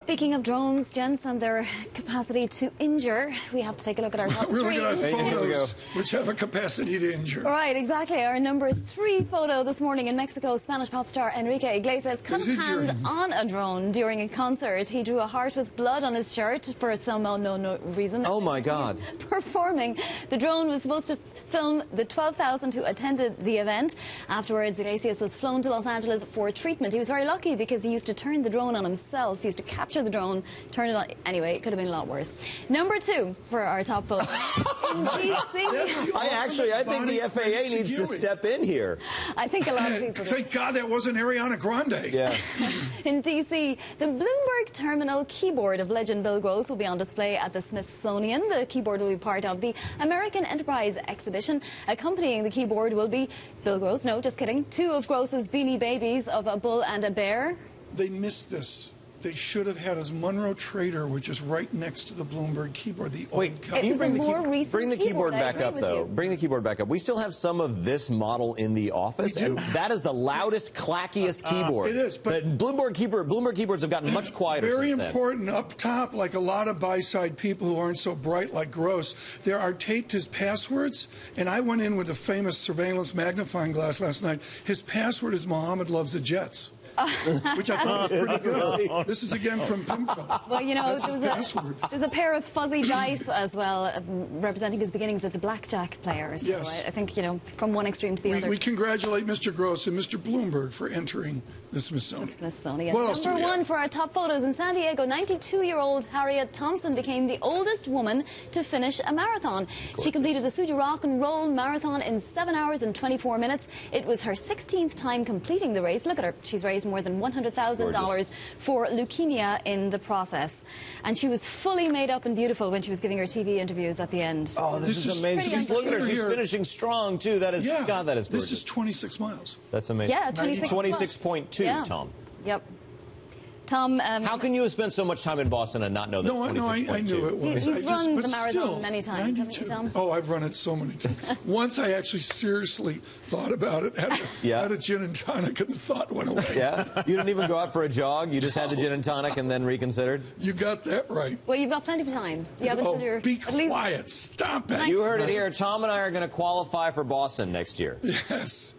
Speaking of drones, gents, and their capacity to injure, we have to take a look at our top We're three. looking at photos which have a capacity to injure. Right, exactly. Our number 3 photo this morning in Mexico, Spanish pop star Enrique Iglesias cut his hand on a drone during a concert. He drew a heart with blood on his shirt for some unknown reason. Oh, my God. Performing. The drone was supposed to film the 12,000 who attended the event. Afterwards, Iglesias was flown to Los Angeles for treatment. He was very lucky because he used to turn the drone on himself. He used to capture the drone, turn it on. Anyway, it could have been a lot worse. Number 2 for our top photo. In DC. I think the FAA needs to step in here. I think a lot of people do. Thank God that wasn't Ariana Grande. Yeah. In D.C., the Bloomberg Terminal keyboard of legend Bill Gross will be on display at the Smithsonian. The keyboard will be part of the American Enterprise exhibition. Accompanying the keyboard will be Bill Gross, no, just kidding, 2 of Gross's beanie babies of a bull and a bear. They missed this. They should have had his Monroe Trader, which is right next to the Bloomberg keyboard. Wait, can you bring the keyboard back up, though? Bring the keyboard back up. We still have some of this model in the office, and that is the loudest, clackiest keyboard. It is, but Bloomberg keyboards have gotten much quieter very since then. important up top, like a lot of buy-side people who aren't so bright like Gross, there are taped his passwords, and I went in with a famous surveillance magnifying glass last night. His password is Mohammed loves the Jets. Which I thought was pretty good. This is again from Pimco. Well, you know, there's a pair of fuzzy dice as well, representing his beginnings as a blackjack player. So yes. I think, you know, from one extreme to the other. We congratulate Mr. Gross and Mr. Bloomberg for entering the Smithsonian. What else number 1 for our top photos in San Diego, 92-year-old Harriet Thompson became the oldest woman to finish a marathon. She completed the Suja Rock and Roll Marathon in 7 hours and 24 minutes. It was her 16th time completing the race. Look at her. She's raised more than $100,000 for leukemia in the process. And she was fully made up and beautiful when she was giving her TV interviews at the end. Oh, this is amazing. Look at her. She's finishing strong, too. That is, God, that is gorgeous. This is 26 miles. That's amazing. Yeah, 26.2. Yeah. Tom. Yep. Tom, how can you have spent so much time in Boston and not know that 26.2? No, I knew it was. He's run the marathon many times, haven't you, Tom? Oh, I've run it so many times. Once I actually seriously thought about it, had a gin and tonic, and the thought went away. Yeah? You didn't even go out for a jog? You just had the gin and tonic and then reconsidered? You got that right. Well, you've got plenty of time. You have until you're be quiet. Stop it. You heard it here. Tom and I are going to qualify for Boston next year. Yes.